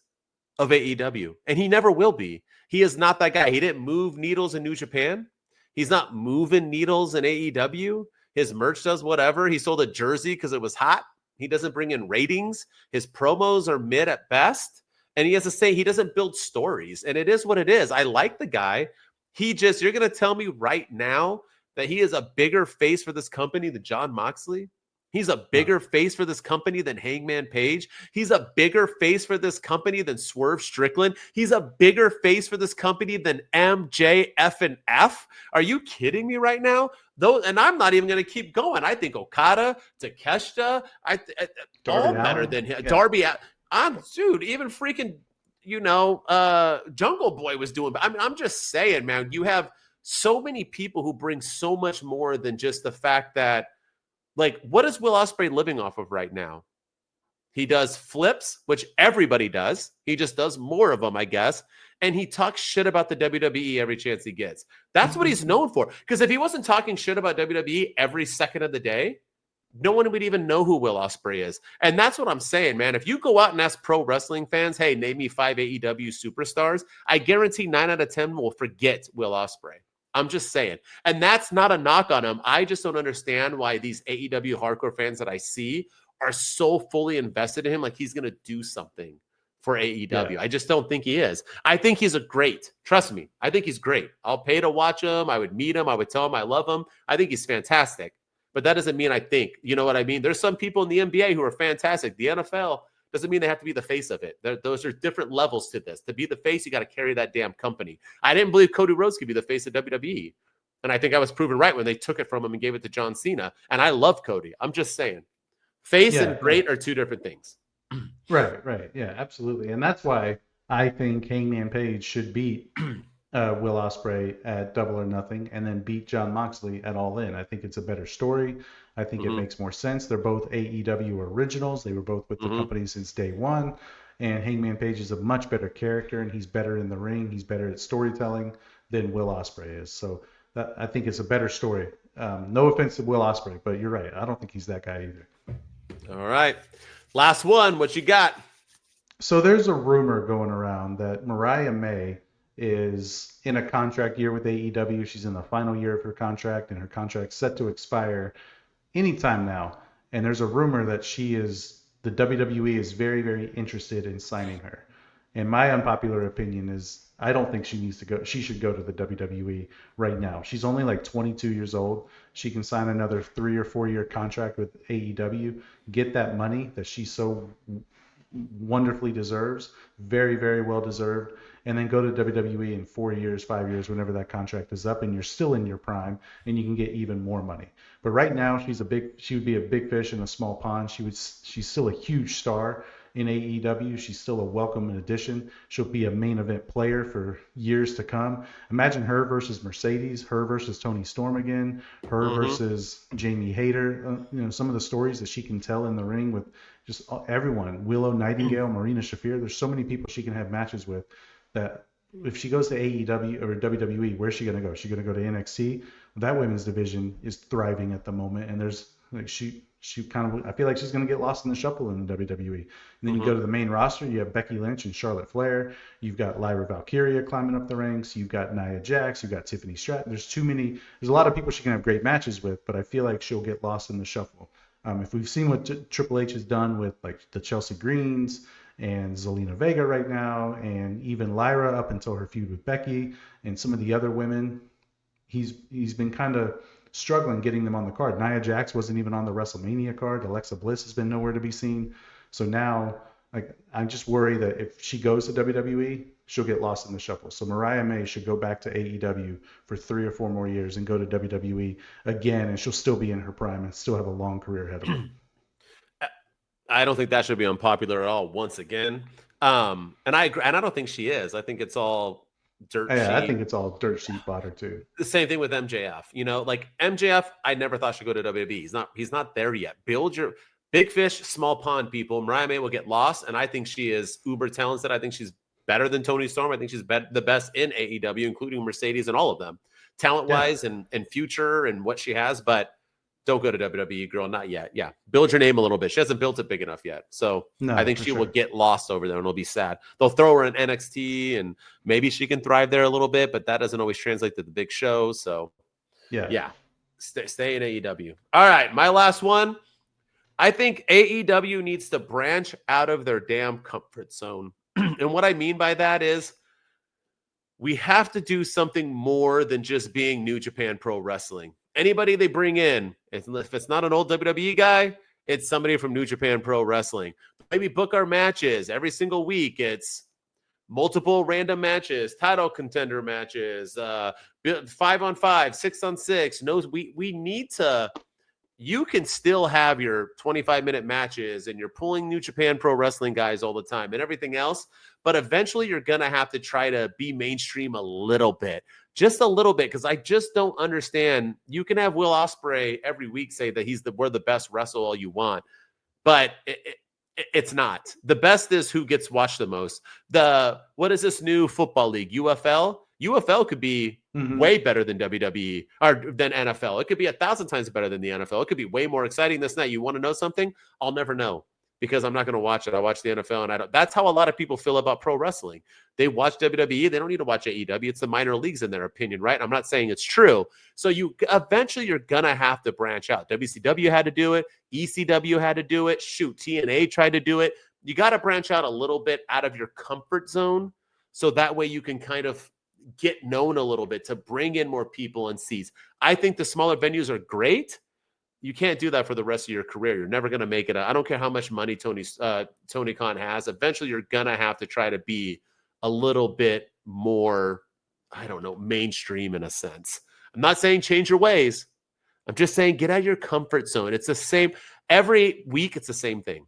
of AEW, and he never will be. He is not that guy. He didn't move needles in New Japan. He's not moving needles in AEW. His merch does whatever. He sold a jersey because it was hot. He doesn't bring in ratings. His promos are mid at best. And he has to say he doesn't build stories. And it is what it is. I like the guy. You're going to tell me right now that he is a bigger face for this company than Jon Moxley? He's a bigger face for this company than Hangman Page. He's a bigger face for this company than Swerve Strickland. He's a bigger face for this company than MJF and F. Are you kidding me right now? And I'm not even going to keep going. I think Okada, Takeshita, all better than him. Yeah. Darby, dude, even freaking, Jungle Boy was doing. I mean, I'm just saying, man, you have so many people who bring so much more than just the fact that, like, what is Will Ospreay living off of right now? He does flips, which everybody does. He just does more of them, I guess. And he talks shit about the WWE every chance he gets. That's what he's known for. Because if he wasn't talking shit about WWE every second of the day, no one would even know who Will Ospreay is. And that's what I'm saying, man. If you go out and ask pro wrestling fans, hey, name me 5 AEW superstars, I guarantee 9 out of 10 will forget Will Ospreay. I'm just saying. And that's not a knock on him. I just don't understand why these AEW hardcore fans that I see are so fully invested in him, like he's going to do something for AEW. Yeah. I just don't think he is. I think he's trust me, I think he's great. I'll pay to watch him. I would meet him. I would tell him I love him. I think he's fantastic. But that doesn't mean I think. You know what I mean? There's some people in the NBA who are fantastic. The NFL doesn't mean they have to be the face of it. Those are different levels to this. To be the face, you got to carry that damn company. I didn't believe Cody Rhodes could be the face of WWE. And I think I was proven right when they took it from him and gave it to John Cena. And I love Cody. I'm just saying. Face and great are two different things. Right. Yeah, absolutely. And that's why I think Hangman Page should beat Will Ospreay at Double or Nothing and then beat Jon Moxley at All In. I think it's a better story. I think it makes more sense. They're both AEW originals. They were both with the company since day one. And Hangman Page is a much better character, and he's better in the ring. He's better at storytelling than Will Ospreay is. So I think it's a better story. No offense to Will Ospreay, but you're right. I don't think he's that guy either. All right. Last one. What you got? So there's a rumor going around that Mariah May is in a contract year with AEW. She's in the final year of her contract, and her contract's set to expire anytime now. And there's a rumor that the WWE is very, very interested in signing her. And my unpopular opinion is I don't think she needs to go. She should go to the WWE right now. She's only like 22 years old. She can sign another 3 or 4 year contract with AEW, get that money that she so wonderfully deserves, very, very well deserved, and then go to WWE in 4 years, 5 years, whenever that contract is up, and you're still in your prime, and you can get even more money. But right now, she would be a big fish in a small pond. She's still a huge star in AEW. She's still a welcome addition. She'll be a main event player for years to come. Imagine her versus Mercedes, her versus Toni Storm again, her versus Jamie Hayter. Some of the stories that she can tell in the ring with just everyone. Willow Nightingale, Marina Shafir. There's so many people she can have matches with that if she goes to AEW or WWE, where's she going to go? Is she going to go to NXT? That women's division is thriving at the moment, and there's like she kind of, I feel like she's going to get lost in the shuffle in the WWE. And then you go to the main roster, you have Becky Lynch and Charlotte Flair. You've got Lyra Valkyria climbing up the ranks. You've got Nia Jax. You've got Tiffany Stratton. There's a lot of people she can have great matches with, but I feel like she'll get lost in the shuffle. If we've seen what Triple H has done with like the Chelsea Greens and Zelina Vega right now, and even Lyra up until her feud with Becky and some of the other women, he's been kind of struggling getting them on the card. Nia Jax wasn't even on the WrestleMania card. Alexa Bliss has been nowhere to be seen. So now, I just worry that if she goes to WWE, she'll get lost in the shuffle. So Mariah May should go back to AEW for 3 or 4 more years and go to WWE again, and she'll still be in her prime and still have a long career ahead of her. I don't think that should be unpopular at all. Once again, and I agree, and I don't think she is. I think it's all dirt sheet. I think it's all dirt sheet fodder too. The same thing with MJF. Like MJF, I never thought should go to WWE. He's not there yet. Build your big fish, small pond, people. Mariah May will get lost, and I think she is uber talented. I think she's better than Toni Storm. I think she's the best in AEW, including Mercedes and all of them, talent-wise and future and what she has. But don't go to WWE, girl. Not yet. Yeah. Build your name a little bit. She hasn't built it big enough yet. So I think she will get lost over there and it'll be sad. They'll throw her in NXT and maybe she can thrive there a little bit, but that doesn't always translate to the big show. So yeah. Stay in AEW. All right. My last one. I think AEW needs to branch out of their damn comfort zone. And what I mean by that is we have to do something more than just being New Japan Pro Wrestling. Anybody they bring in, if it's not an old WWE guy, it's somebody from New Japan Pro Wrestling. Maybe book our matches every single week. It's multiple random matches, title contender matches, 5-on-5, 6-on-6. No, we need to. You can still have your 25-minute matches and you're pulling New Japan Pro Wrestling guys all the time and everything else, but eventually you're going to have to try to be mainstream a little bit, just a little bit, because I just don't understand. You can have Will Ospreay every week say that we're the best wrestle all you want, but it's not. The best is who gets watched the most. What is this new football league, UFL? UFL could be way better than WWE or than NFL. It could be 1,000 times better than the NFL. It could be way more exciting this night. You want to know something? I'll never know because I'm not going to watch it. I watch the NFL and that's how a lot of people feel about pro wrestling. They watch WWE. They don't need to watch AEW. It's the minor leagues in their opinion, right? I'm not saying it's true. So eventually you're going to have to branch out. WCW had to do it. ECW had to do it. Shoot, TNA tried to do it. You got to branch out a little bit out of your comfort zone. So that way you can kind of get known a little bit to bring in more people and seats. I think the smaller venues are great. You can't do that for the rest of your career. You're never going to make it. I don't care how much money Tony Khan has. Eventually, you're going to have to try to be a little bit more, I don't know, mainstream in a sense. I'm not saying change your ways. I'm just saying get out of your comfort zone. It's the same. Every week, it's the same thing.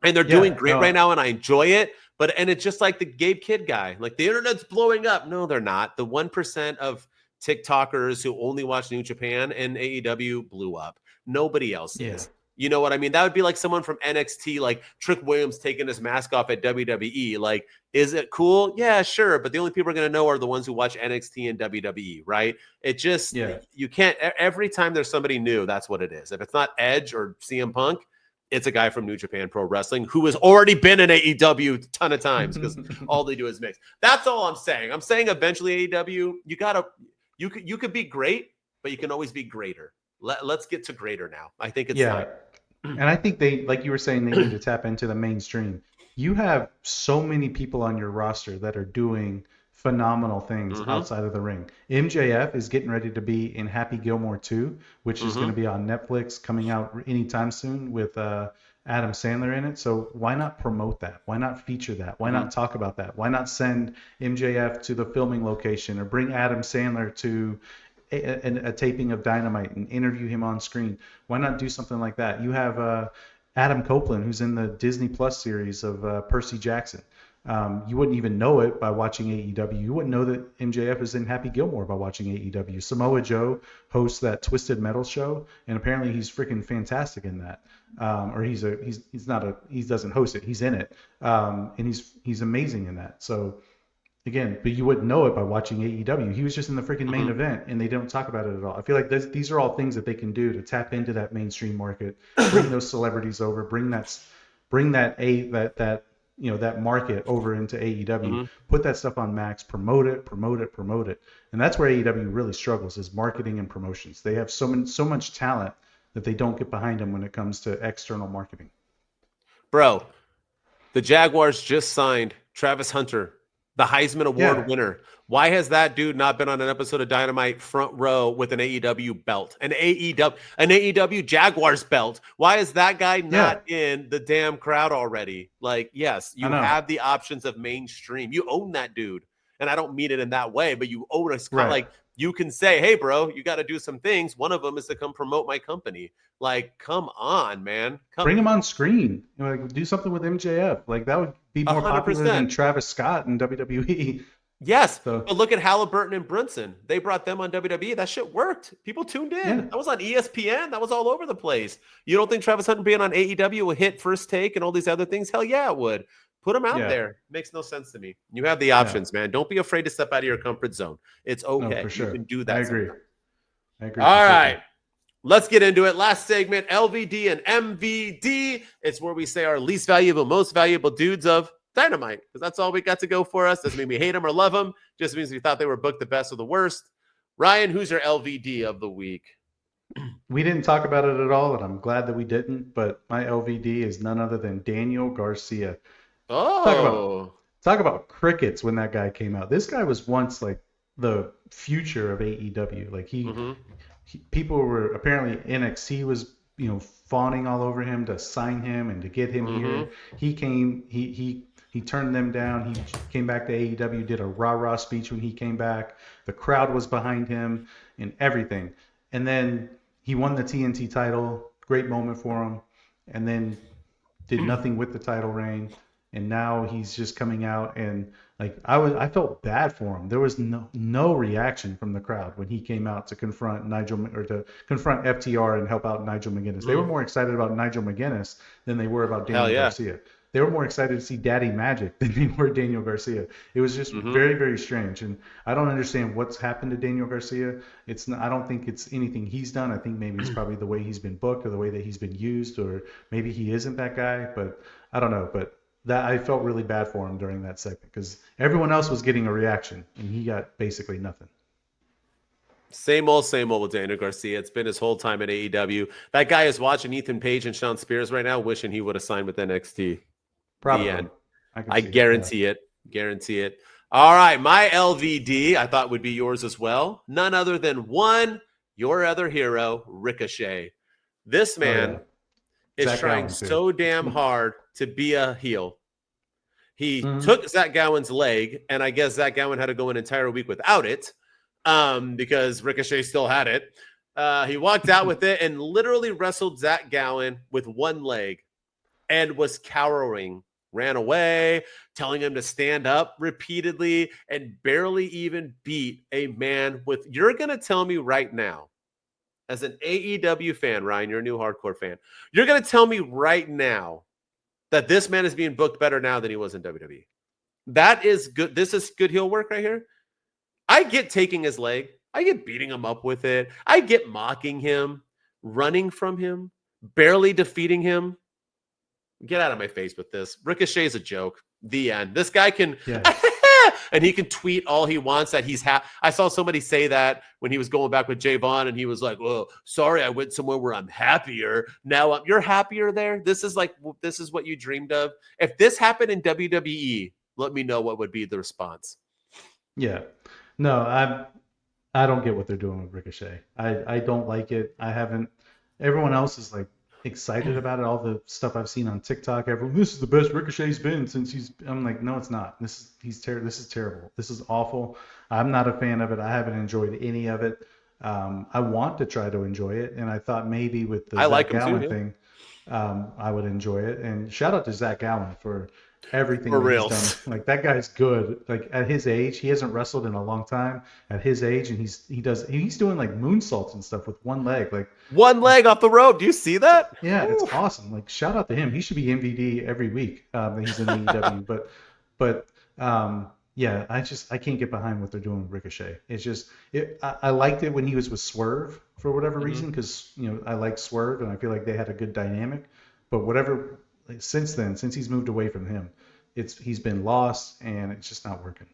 And they're doing great right now, and I enjoy it. And it's just like the Gabe Kidd guy. Like, the internet's blowing up. No, they're not. The 1% of TikTokers who only watch New Japan and AEW blew up. Nobody else is. You know what I mean? That would be like someone from NXT, like Trick Williams taking his mask off at WWE. Like, is it cool? Yeah, sure. But the only people are going to know are the ones who watch NXT and WWE, right? It just, you can't, every time there's somebody new, that's what it is. If it's not Edge or CM Punk, it's a guy from New Japan Pro Wrestling who has already been in AEW a ton of times because all they do is mix. That's all I'm saying. I'm saying eventually AEW, you could be great, but you can always be greater. Let's get to greater now. I think it's time. And I think they, like you were saying, they need to tap into the mainstream. You have so many people on your roster that are doing phenomenal things outside of the ring. MJF is getting ready to be in Happy Gilmore 2, which is going to be on Netflix coming out anytime soon with Adam Sandler in it. So why not promote that? Why not feature that? Why not talk about that? Why not send MJF to the filming location or bring Adam Sandler to a taping of Dynamite and interview him on screen? Why not do something like that? You have Adam Copeland, who's in the Disney Plus series of Percy Jackson. You wouldn't even know it by watching AEW. You wouldn't know that MJF is in Happy Gilmore by watching AEW. Samoa Joe hosts that Twisted Metal show, and apparently he's freaking fantastic in that. Or he doesn't host it. He's in it, and he's amazing in that. So again, but you wouldn't know it by watching AEW. He was just in the freaking main event, and they don't talk about it at all. I feel like these are all things that they can do to tap into that mainstream market, bring those celebrities over, bring that market over into AEW, put that stuff on Max, promote it. And that's where AEW really struggles, is marketing and promotions. They have so much talent that they don't get behind them when it comes to external marketing. Bro, the Jaguars just signed Travis Hunter, the Heisman Award winner. Why has that dude not been on an episode of Dynamite front row with an AEW belt, an AEW Jaguars belt? Why is that guy not in the damn crowd already? Like, yes, you have the options of mainstream. You own that dude. And I don't mean it in that way, but you own us. Right. Like, you can say, hey, bro, you got to do some things. One of them is to come promote my company. Like, come on, man. Bring him on screen. Like, do something with MJF. Like, that would be more 100%. Popular than Travis Scott in WWE. Yes, but look at Halliburton and Brunson. They brought them on WWE. That shit worked. People tuned in. Yeah. That was on ESPN. That was all over the place. You don't think Travis Hunter being on AEW will hit First Take and all these other things? Hell yeah, it would. Put them out there. Makes no sense to me. You have the options, man. Don't be afraid to step out of your comfort zone. It's okay. For sure. You can do that. I agree. All right. Let's get into it. Last segment, LVD and MVD. It's where we say our least valuable, most valuable dudes of Dynamite, because that's all we got to go for us. Doesn't mean we hate them or love them. Just means we thought they were booked the best or the worst. Ryan, who's your LVD of the week? We didn't talk about it at all, and I'm glad that we didn't, but my LVD is none other than Daniel Garcia. Oh. Talk about crickets when that guy came out. This guy was once like the future of AEW. Like people were apparently NXT was fawning all over him to sign him and to get him here. He came, he turned them down. He came back to AEW, did a rah-rah speech when he came back. The crowd was behind him and everything. And then he won the TNT title. Great moment for him. And then did nothing with the title reign. And now he's just coming out, and like I felt bad for him. There was no reaction from the crowd when he came out to confront FTR and help out Nigel McGuinness. They were more excited about Nigel McGuinness than they were about Daniel Garcia. They were more excited to see Daddy Magic than they were Daniel Garcia. It was just very, very strange, and I don't understand what's happened to Daniel Garcia. I don't think it's anything he's done. I think maybe it's probably the way he's been booked or the way that he's been used, or maybe he isn't that guy. But I don't know. But that I felt really bad for him during that segment because everyone else was getting a reaction and he got basically nothing. Same old with Daniel Garcia. It's been his whole time at AEW. That guy is watching Ethan Page and Sean Spears right now, wishing he would have signed with NXT. Probably. The end. I guarantee it. Guarantee it. All right, my LVD I thought would be yours as well. None other than your other hero, Ricochet. This man is trying so damn hard to be a heel. He took Zach Gowen's leg, and I guess Zach Gowen had to go an entire week without it because Ricochet still had it. He walked out with it and literally wrestled Zach Gowen with one leg and was cowering, ran away, telling him to stand up repeatedly, and barely even beat a man with... You're going to tell me right now, as an AEW fan, Ryan, you're a new hardcore fan, you're going to tell me right now that this man is being booked better now than he was in WWE. That is good. This is good heel work right here. I get taking his leg. I get beating him up with it. I get mocking him, running from him, barely defeating him. Get out of my face with this. Ricochet is a joke. The end. This guy can... Yeah. And he can tweet all he wants that he's happy. I saw somebody say that when he was going back with Jay Vaughn, and he was like, "Oh, sorry, I went somewhere where I'm happier. Now you're happier there." This is what you dreamed of. If this happened in WWE, let me know what would be the response. Yeah, no, I don't get what they're doing with Ricochet. I don't like it. I haven't. Everyone else is like excited about it. All the stuff I've seen on TikTok, everyone, this is the best Ricochet's been since I'm like, no, it's not. This is terrible. This is awful. I'm not a fan of it. I haven't enjoyed any of it. I want to try to enjoy it, and I thought maybe with the Zach Gowen thing, I would enjoy it. And shout out to Zach Gowen for everything he's done. Like, that guy's good. Like, at his age, he hasn't wrestled in a long time. At his age, and he's doing like moonsaults and stuff with one leg. Like, one leg off the rope. Do you see that? Yeah, it's awesome. Like, shout out to him. He should be MVD every week that he's in AEW. But yeah, I can't get behind what they're doing with Ricochet. It's just I liked it when he was with Swerve for whatever reason, because I like Swerve and I feel like they had a good dynamic. But whatever, since he's moved away from him, he's been lost and it's just not working.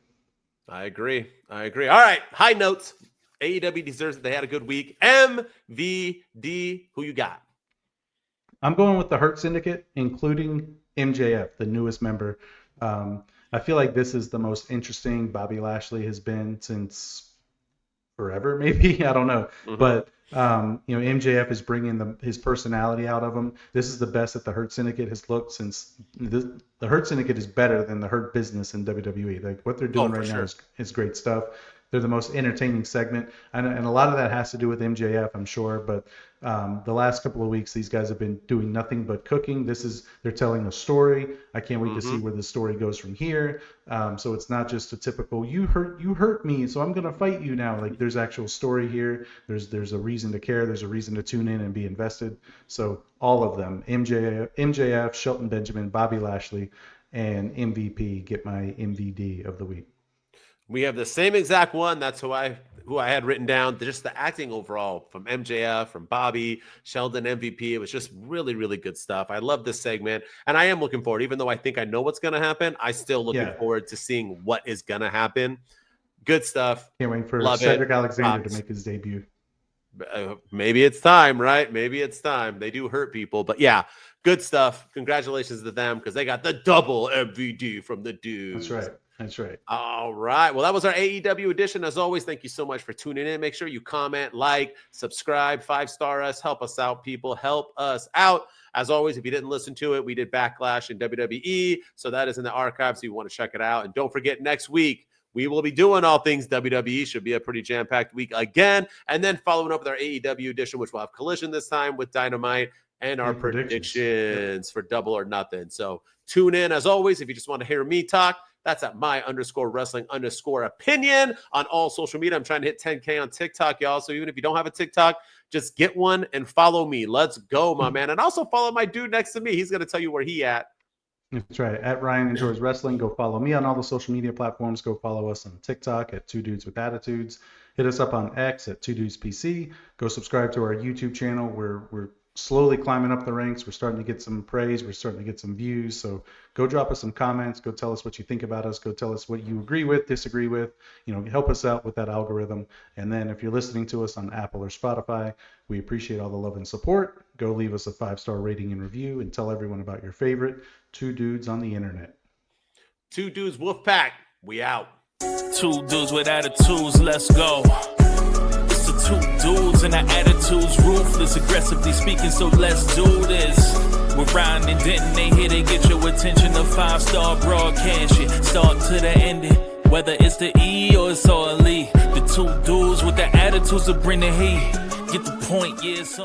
I agree. All right, high notes. AEW deserves it. They had a good week. MVD, who you got? I'm going with the Hurt Syndicate, including MJF, the newest member. I feel like this is the most interesting Bobby Lashley has been since forever, maybe. I don't know. But MJF is bringing his personality out of him. This is the best that the Hurt Syndicate has looked since. The Hurt Syndicate is better than the Hurt Business in WWE. Like, what they're doing now is great stuff. They're the most entertaining segment, and a lot of that has to do with MJF, I'm sure. But the last couple of weeks, these guys have been doing nothing but cooking. They're telling a story. I can't wait to see where the story goes from here. So it's not just a typical you hurt me, so I'm gonna fight you now. Like, there's actual story here. There's a reason to care. There's a reason to tune in and be invested. So all of them, MJF, Shelton Benjamin, Bobby Lashley, and MVP get my MVD of the week. We have the same exact one. That's who I had written down. Just the acting overall from MJF, from Bobby, Sheldon, MVP. It was just really, really good stuff. I love this segment. And I am looking forward, even though I think I know what's going to happen, I still looking forward to seeing what is going to happen. Good stuff. Can't wait for love Cedric Alexander to make his debut. Maybe it's time, right? Maybe it's time. They do hurt people. But yeah, good stuff. Congratulations to them because they got the double MVD from the dudes. That's right. That's right. All right. Well, that was our AEW edition. As always, thank you so much for tuning in. Make sure you comment, like, subscribe, 5-star us. Help us out, people. Help us out. As always, if you didn't listen to it, we did Backlash in WWE. So that is in the archives. So you want to check it out. And don't forget, next week, we will be doing all things WWE. Should be a pretty jam-packed week again. And then following up with our AEW edition, which will have Collision this time with Dynamite and our predictions for Double or Nothing. So tune in. As always, if you just want to hear me talk, that's at my_wrestling_opinion on all social media. I'm trying to hit 10K on TikTok, y'all. So even if you don't have a TikTok, just get one and follow me. Let's go, my man. And also follow my dude next to me. He's going to tell you where he at. That's right. At Ryan Enjoys Wrestling. Go follow me on all the social media platforms. Go follow us on TikTok at 2 Dudes with Attitudes. Hit us up on X at 2 Dudes PC. Go subscribe to our YouTube channel. We're slowly climbing up the ranks. We're starting to get some praise. We're starting to get some views. So go drop us some comments. Go tell us what you think about us. Go tell us what you agree with, disagree with. Help us out with that algorithm. And then if you're listening to us on Apple or Spotify, we appreciate all the love and support. Go leave us a 5-star rating and review and tell everyone about your favorite 2 dudes on the internet. 2 Dudes Wolfpack. We out. 2 dudes with attitudes. Let's go. 2 dudes and our attitudes ruthless, aggressively speaking, so let's do this. We're Ryan and Denton, they here to get your attention. A 5-star broadcast, shit, start to the ending. Whether it's the E or it's all E, the 2 dudes with the attitudes that bring the heat. Get the point, yeah, so